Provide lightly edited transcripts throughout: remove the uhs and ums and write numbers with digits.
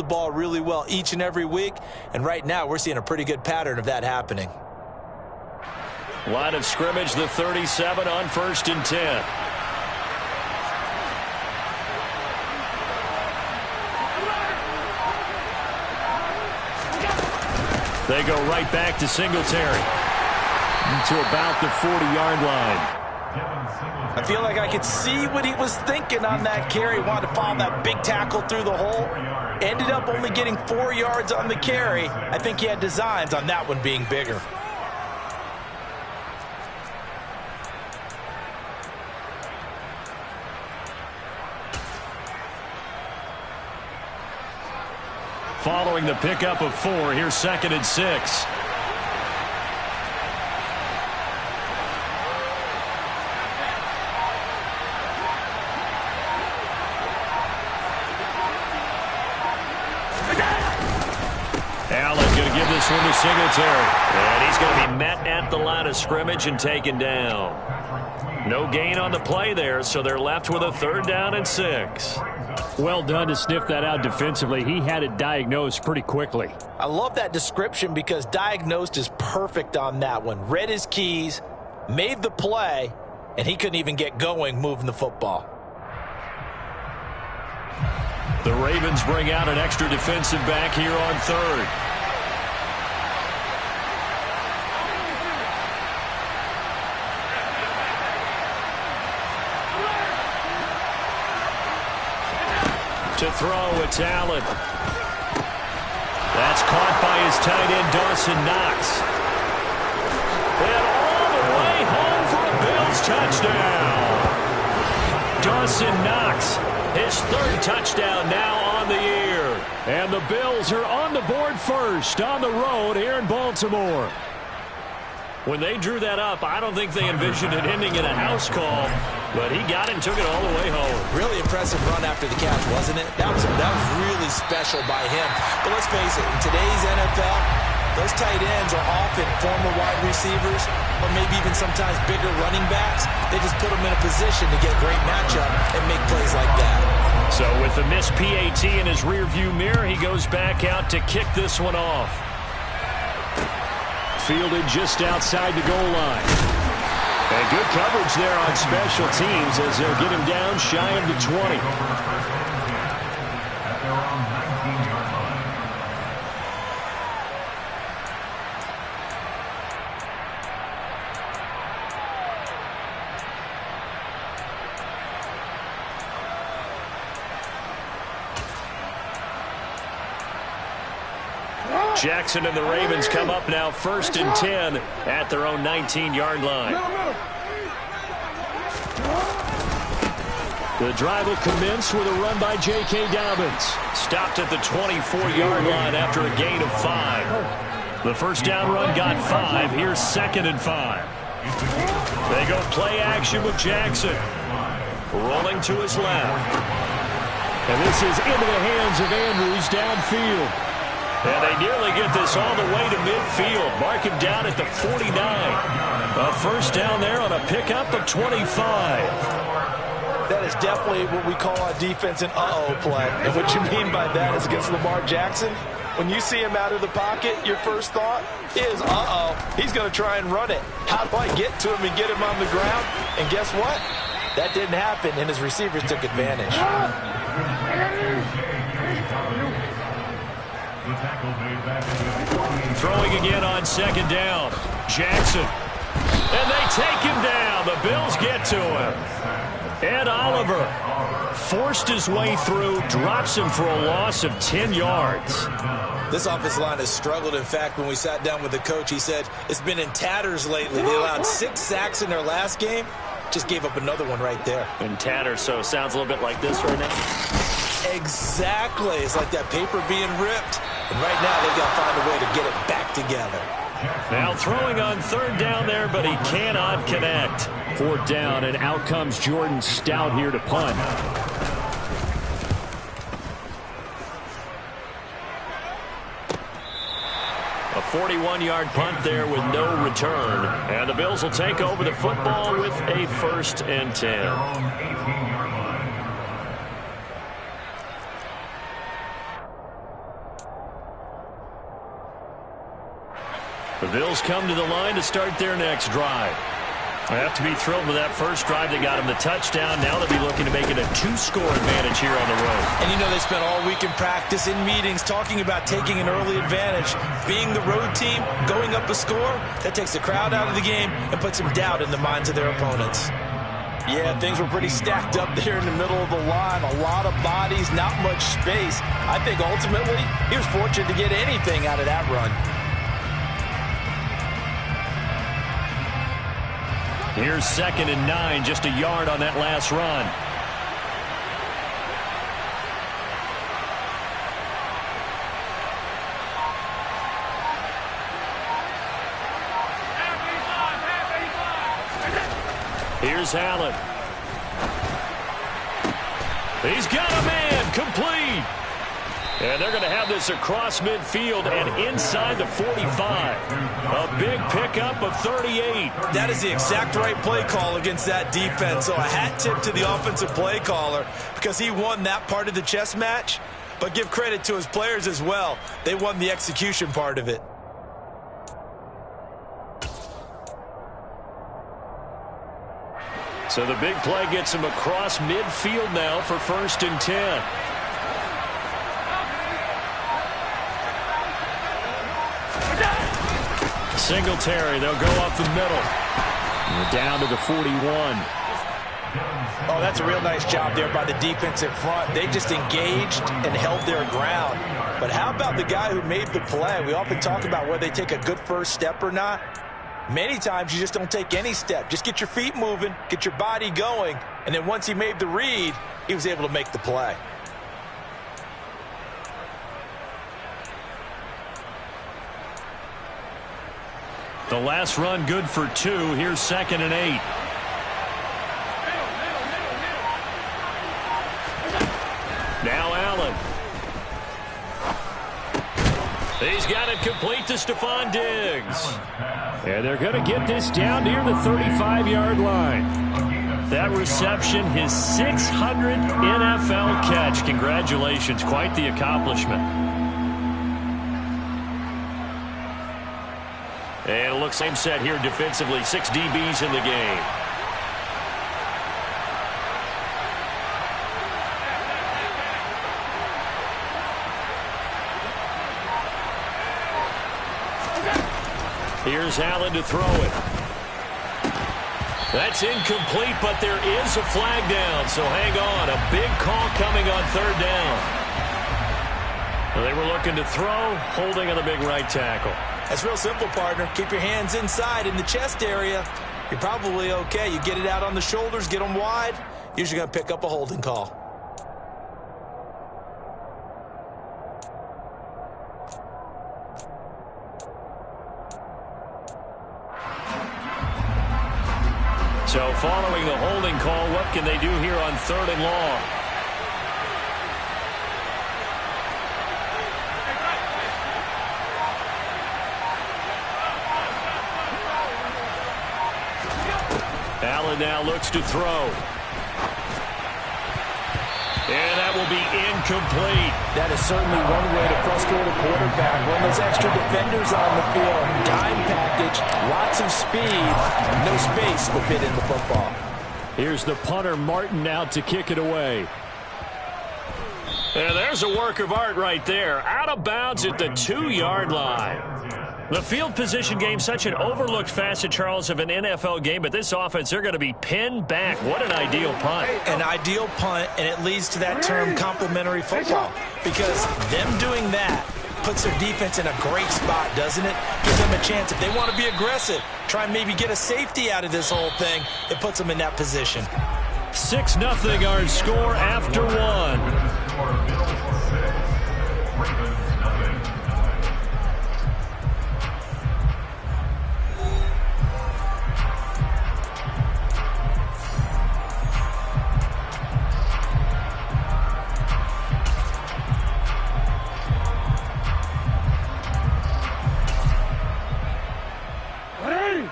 ball really well each and every week, and right now we're seeing a pretty good pattern of that happening. Line of scrimmage, the 37 on 1st and 10. They go right back to Singletary to about the 40-yard line. I feel like I could see what he was thinking on that carry. Wanted to follow that big tackle through the hole. Ended up only getting 4 yards on the carry. I think he had designs on that one being bigger. Following the pickup of 4, here's 2nd and 6. Allen going to give this one to Singletary. And he's going to be met at the line of scrimmage and taken down. No gain on the play there, so they're left with a 3rd down and 6. Well done to sniff that out defensively. He had it diagnosed pretty quickly. I love that description because diagnosed is perfect on that one. Read his keys, made the play, and he couldn't even get going moving the football. The Ravens bring out an extra defensive back here on 3rd. To throw, it's Allen. That's caught by his tight end, Dawson Knox. And all the way home for a Bills touchdown. Dawson Knox, his 3rd touchdown now on the year. And the Bills are on the board first on the road here in Baltimore. When they drew that up, I don't think they envisioned it ending in a house call, but he got it and took it all the way home. Really impressive run after the catch, wasn't it? That was really special by him. But let's face it, in today's NFL, those tight ends are often former wide receivers or maybe even sometimes bigger running backs. They just put them in a position to get a great matchup and make plays like that. So with the missed PAT in his rearview mirror, he goes back out to kick this one off. Fielded just outside the goal line. And good coverage there on special teams as they'll get him down shy of the 20. Jackson and the Ravens come up now 1st and 10 at their own 19-yard line. The drive will commence with a run by J.K. Dobbins. Stopped at the 24-yard line after a gain of 5. The first down run got 5. Here's 2nd and 5. They go play action with Jackson. Rolling to his left. And this is into the hands of Andrews downfield. And they nearly get this all the way to midfield. Mark him down at the 49. A first down there on a pickup of 25. That is definitely what we call on defense an uh-oh play. And what you mean by that is against Lamar Jackson, when you see him out of the pocket, your first thought is, uh-oh, he's going to try and run it. How do I get to him and get him on the ground? And guess what? That didn't happen, and his receivers took advantage. Throwing again on 2nd down. Jackson. And they take him down. The Bills get to him. Ed Oliver forced his way through, drops him for a loss of 10 yards. This offensive line has struggled. In fact, when we sat down with the coach, he said it's been in tatters lately. They allowed 6 sacks in their last game. Just gave up another one right there. In tatters, so it sounds a little bit like this right now. Exactly. It's like that paper being ripped. And right now, they've got to find a way to get it back together. Now throwing on 3rd down there, but he cannot connect. 4th down, and out comes Jordan Stout here to punt. A 41-yard punt there with no return. And the Bills will take over the football with a 1st and 10. The Bills come to the line to start their next drive. They have to be thrilled with that first drive that got them the touchdown. Now they'll be looking to make it a 2-score advantage here on the road. And you know they spent all week in practice, in meetings, talking about taking an early advantage. Being the road team, going up a score, that takes the crowd out of the game and puts some doubt in the minds of their opponents. Yeah, things were pretty stacked up there in the middle of the line. A lot of bodies, not much space. I think ultimately he was fortunate to get anything out of that run. Here's 2nd and 9, just a yard on that last run. Here's Allen. He's got a man, complete. And they're going to have this across midfield and inside the 45. A big pickup of 38. That is the exact right play call against that defense. So a hat tip to the offensive play caller because he won that part of the chess match. But give credit to his players as well. They won the execution part of it. So the big play gets him across midfield now for 1st and 10. Singletary, they'll go up the middle. And down to the 41. Oh, that's a real nice job there by the defense in front. They just engaged and held their ground. But how about the guy who made the play? We often talk about whether they take a good first step or not. Many times you just don't take any step. Just get your feet moving, get your body going, and then once he made the read, he was able to make the play. The last run good for 2. Here's 2nd and 8. Now Allen. He's got it complete to Stephon Diggs. And they're going to get this down near the 35-yard line. That reception, his 600th NFL catch. Congratulations, quite the accomplishment. And it looks same set here defensively. 6 DBs in the game. Here's Allen to throw it. That's incomplete, but there is a flag down, so hang on. A big call coming on 3rd down. Well, they were looking to throw, holding on the big right tackle. That's real simple, partner. Keep your hands inside in the chest area. You're probably okay. You get it out on the shoulders, get them wide. Usually going to pick up a holding call. So following the holding call, what can they do here on 3rd and long? Allen now looks to throw. And that will be incomplete. That is certainly one way to frustrate a quarterback. When those extra defenders on the field, dime package, lots of speed, no space to fit in the football. Here's the punter, Martin, out to kick it away. And there's a work of art right there. Out of bounds at the 2-yard line. The field position game, such an overlooked facet, Charles, of an NFL game, but this offense, they're going to be pinned back. What an ideal punt. An ideal punt, and it leads to that term complementary football, because them doing that puts their defense in a great spot, doesn't it? Gives them a chance. If they want to be aggressive, try and maybe get a safety out of this whole thing, it puts them in that position. 6-0 our score after 1.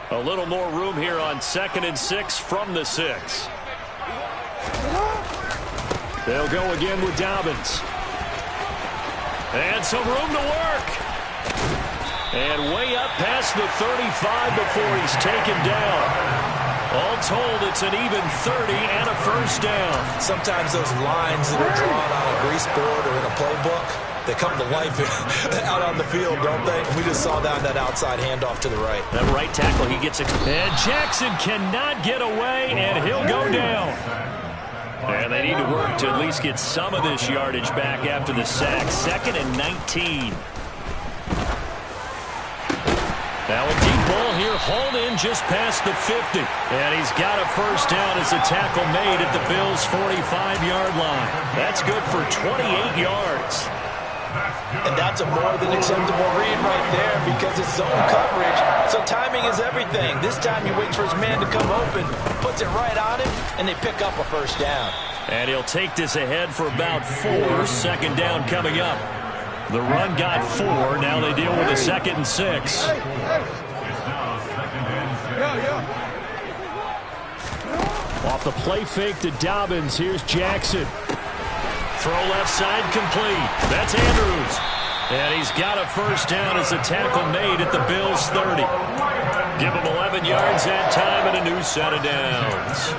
A little more room here on 2nd and 6 from the 6. They'll go again with Dobbins. And some room to work. And way up past the 35 before he's taken down. All told, it's an even 30 and a first down. Sometimes those lines that are drawn on a grease board or in a playbook, they come to life out on the field, don't they? We just saw that outside handoff to the right. That right tackle, he gets it. And Jackson cannot get away, and he'll go down. And they need to work to at least get some of this yardage back after the sack. 2nd and 19. Now a deep ball here, hauled in just past the 50. And he's got a first down as the tackle made at the Bills' 45-yard line. That's good for 28 yards. And that's a more than acceptable read right there because it's zone coverage. So timing is everything. This time he waits for his man to come open, puts it right on him, and they pick up a first down. And he'll take this ahead for about 4. Second down coming up. The run got 4. Now they deal with a 2nd and 6. Off the play fake to Dobbins. Here's Jackson. Throw left side complete. That's Andrews. And he's got a first down as the tackle made at the Bills' 30. Give him 11 yards that time and a new set of downs.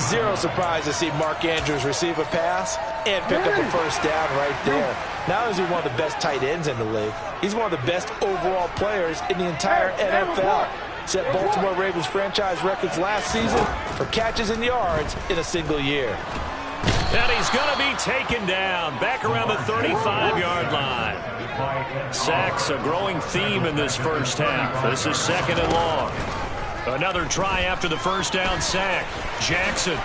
Zero surprise to see Mark Andrews receive a pass and pick up a first down right there. Not only is he one of the best tight ends in the league, he's one of the best overall players in the entire NFL. Set Baltimore Ravens franchise records last season for catches and yards in a single year. And he's going to be taken down back around the 35-yard line. Sacks a growing theme in this first half. This is 2nd and long. Another try after the first down sack. Jackson.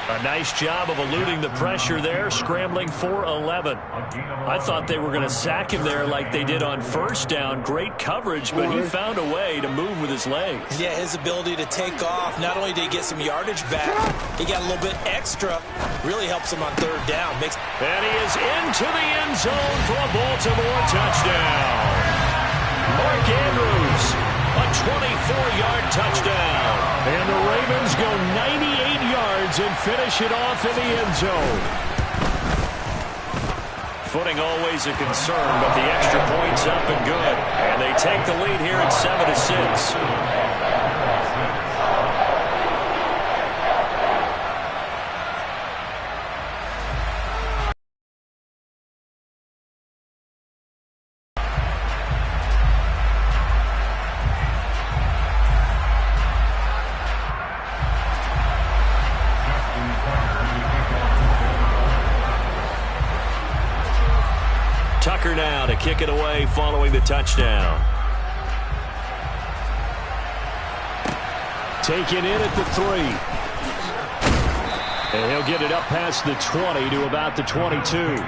A nice job of eluding the pressure there, scrambling for 11. I thought they were going to sack him there like they did on first down. Great coverage, but he found a way to move with his legs. Yeah, his ability to take off, not only did he get some yardage back, he got a little bit extra. Really helps him on 3rd down. And he is into the end zone for a Baltimore touchdown. Mark Andrews, a 24-yard touchdown. And the Ravens go 98 yards and finish it off in the end zone. Footing always a concern, but the extra point's up and good. And they take the lead here at 7-6. Tucker now to kick it away following the touchdown. Taken in at the 3. And he'll get it up past the 20 to about the 22.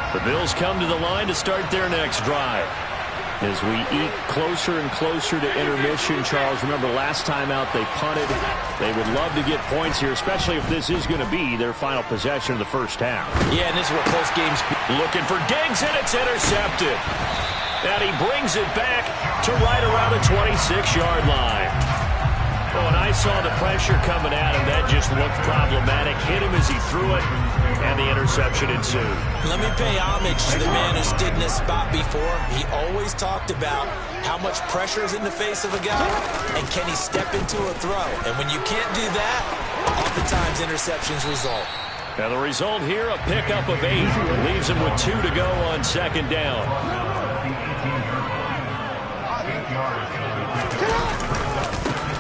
The Bills come to the line to start their next drive. As we eat closer and closer to intermission, Charles, remember last time out they punted. They would love to get points here, especially if this is going to be their final possession of the first half. Yeah, and this is where close games. Looking for Diggs, and it's intercepted. And he brings it back to right around the 26-yard line. Oh, and I saw the pressure coming at him. That just looked problematic. Hit him as he threw it, and the interception ensued. Let me pay homage to the man who stood in this spot before. He always talked about how much pressure is in the face of a guy, and can he step into a throw. And when you can't do that, oftentimes interceptions result. Now the result here, a pickup of 8. Leaves him with 2 to go on 2nd down.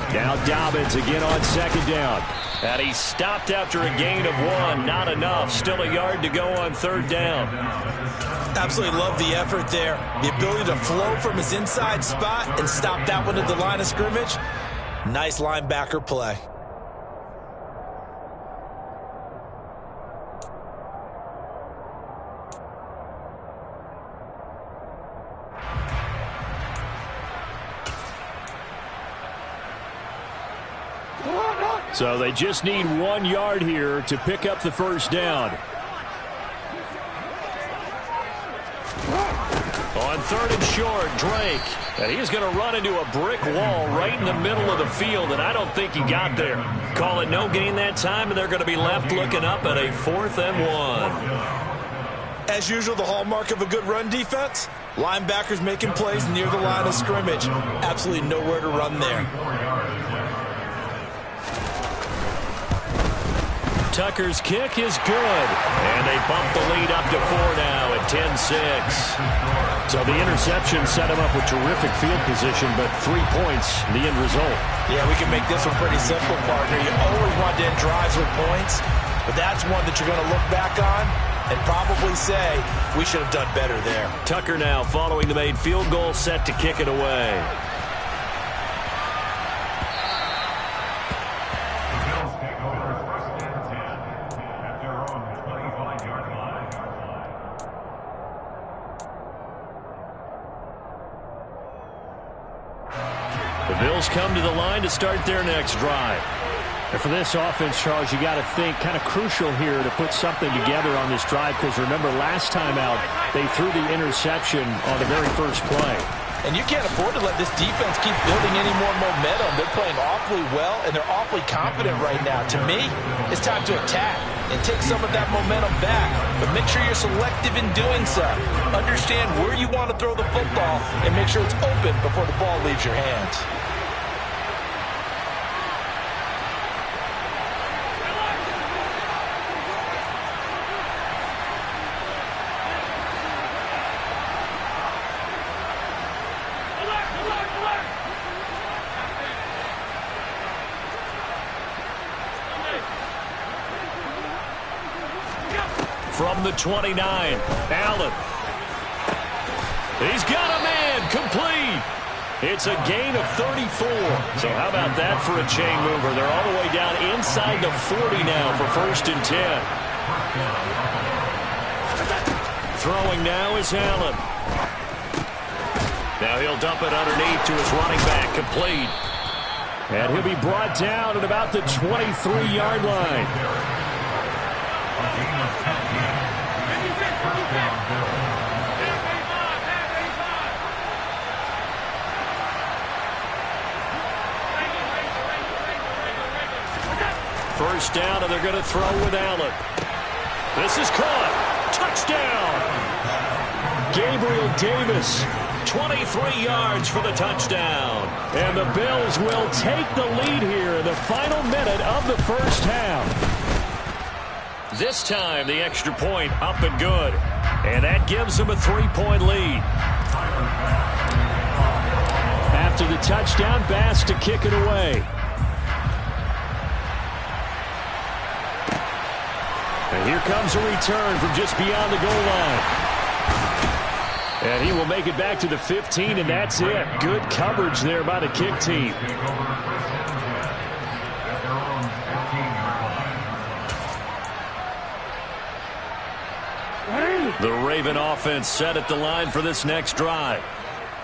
Now Dobbins again on 2nd down. And he stopped after a gain of 1. Not enough. Still a yard to go on 3rd down. Absolutely love the effort there. The ability to flow from his inside spot and stop that one at the line of scrimmage. Nice linebacker play. So they just need 1 yard here to pick up the first down. On 3rd and short, Drake. And he's going to run into a brick wall right in the middle of the field, and I don't think he got there. Call it no gain that time, and they're going to be left looking up at a 4th and 1. As usual, the hallmark of a good run defense, linebackers making plays near the line of scrimmage. Absolutely nowhere to run there. Tucker's kick is good, and they bump the lead up to 4 now at 10-6. So the interception set him up with terrific field position, but 3 points, the end result. Yeah, we can make this one pretty simple, partner. You always want to end drives with points, but that's one that you're going to look back on and probably say, we should have done better there. Tucker now following the made field goal, set to kick it away. The Bills come to the line to start their next drive. And for this offense, Charles, you got to think kind of crucial here to put something together on this drive, because remember last time out they threw the interception on the very first play. And you can't afford to let this defense keep building any more momentum. They're playing awfully well, and they're awfully confident right now. To me, it's time to attack and take some of that momentum back. But make sure you're selective in doing so. Understand where you want to throw the football and make sure it's open before the ball leaves your hands. From the 29, Allen. He's got a man, complete. It's a gain of 34. So how about that for a chain mover? They're all the way down inside the 40 now for 1st and 10. Throwing now is Allen. Now he'll dump it underneath to his running back, complete. And he'll be brought down at about the 23-yard line. First down, and they're going to throw with Allen. This is caught. Touchdown! Gabriel Davis. 23 yards for the touchdown. And the Bills will take the lead here in the final minute of the first half. This time, the extra point up and good. And that gives them a 3-point lead. After the touchdown, Bass to kick it away. And here comes a return from just beyond the goal line. And he will make it back to the 15, and that's it. Good coverage there by the kick team. The Raven offense set at the line for this next drive.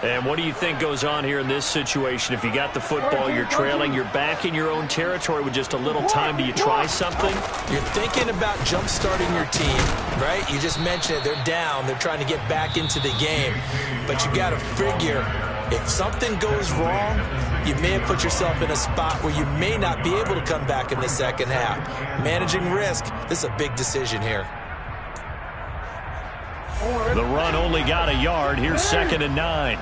And what do you think goes on here in this situation? If you got the football, you're trailing, you're back in your own territory with just a little time. Do you try something? You're thinking about jump-starting your team, right? You just mentioned it. They're down. They're trying to get back into the game. But you got to figure, if something goes wrong, you may have put yourself in a spot where you may not be able to come back in the second half. Managing risk, this is a big decision here. The run only got a yard. Here's 2nd and 9.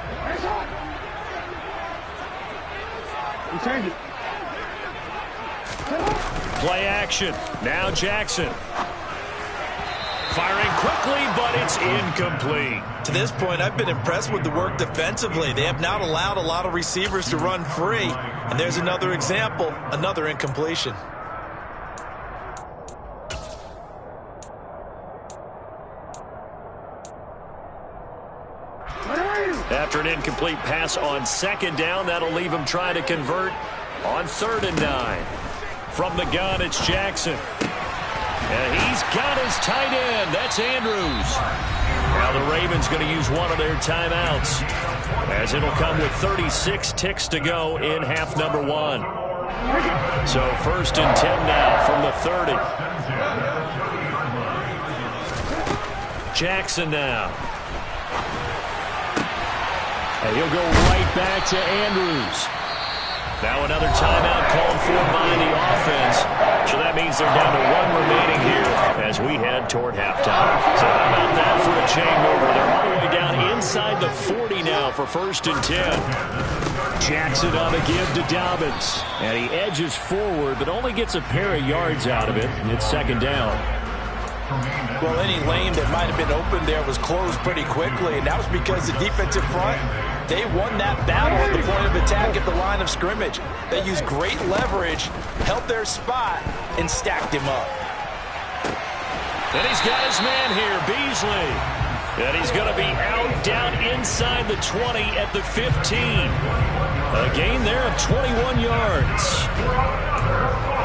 Play action. Now Jackson. Firing quickly, but it's incomplete. To this point, I've been impressed with the work defensively. They have not allowed a lot of receivers to run free. And there's another example, another incompletion. After an incomplete pass on 2nd down, that'll leave him trying to convert on 3rd and 9. From the gun, it's Jackson. And he's got his tight end. That's Andrews. Now the Ravens going to use one of their timeouts, as it'll come with 36 ticks to go in half number 1. So 1st and 10 now from the 30. Jackson now. And he'll go right back to Andrews. Now another timeout called for by the offense. So that means they're down to one remaining here as we head toward halftime. So how about that for a chain mover? They're all the way down inside the 40 now for 1st and 10. Jackson on the give to Dobbins. And he edges forward, but only gets a pair of yards out of it. And it's 2nd down. Well, any lane that might have been open there was closed pretty quickly, and that was because the defensive front, they won that battle at the point of attack at the line of scrimmage. They used great leverage, held their spot, and stacked him up. And he's got his man here, Beasley. And he's going to be out down inside the 20 at the 15. A gain there of 21 yards.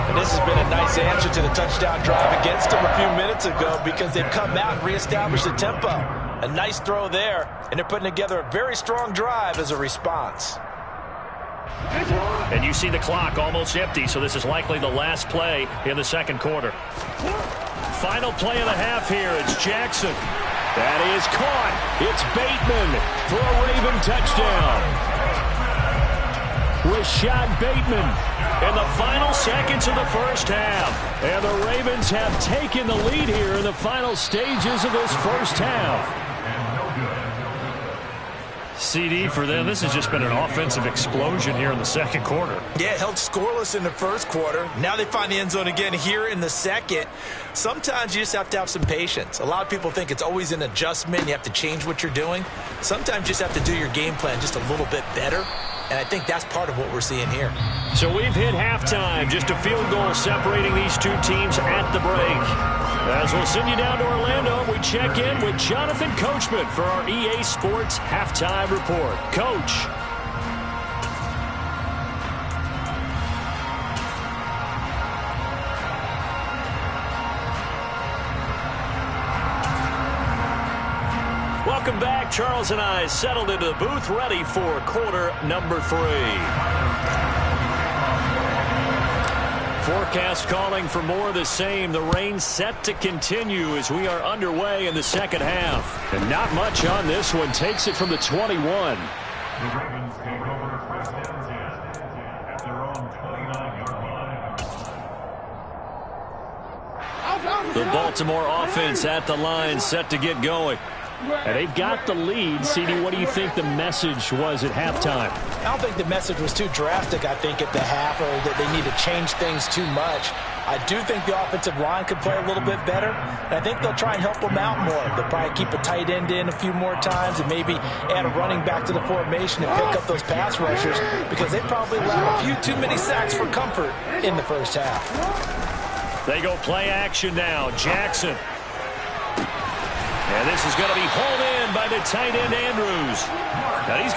And this has been a nice answer to the touchdown drive against them a few minutes ago because they've come out and reestablished the tempo. A nice throw there, and they're putting together a very strong drive as a response. And you see the clock almost empty, so this is likely the last play in the 2nd quarter. Final play of the half here. It's Jackson. That is caught. It's Bateman for a Raven touchdown. Rashad Bateman in the final seconds of the 1st half. And the Ravens have taken the lead here in the final stages of this 1st half. CD for them, this has just been an offensive explosion here in the 2nd quarter. Yeah, held scoreless in the 1st quarter. Now they find the end zone again here in the 2nd. Sometimes you just have to have some patience. A lot of people think it's always an adjustment. You have to change what you're doing. Sometimes you just have to do your game plan just a little bit better. And I think that's part of what we're seeing here. So we've hit halftime. Just a field goal separating these two teams at the break. As we'll send you down to Orlando, we check in with Jonathan Coachman for our EA Sports Halftime Report. Coach. Welcome back. Charles and I settled into the booth, ready for quarter number 3. Forecast calling for more of the same. The rain set to continue as we are underway in the 2nd half. And not much on this one. Takes it from the 21. The Ravens take over 1st and 10 at their own 29-yard line. The Baltimore offense at the line, set to get going. And they've got the lead. CD, what do you think the message was at halftime? I don't think the message was too drastic, I think, at the half, or that they need to change things too much. I do think the offensive line could play a little bit better, and I think they'll try and help them out more. They'll probably keep a tight end in a few more times and maybe add a running back to the formation and pick up those pass rushers because they probably allowed a few too many sacks for comfort in the 1st half. They go play action now. Jackson. And this is going to be hauled in by the tight end, Andrews. Now he's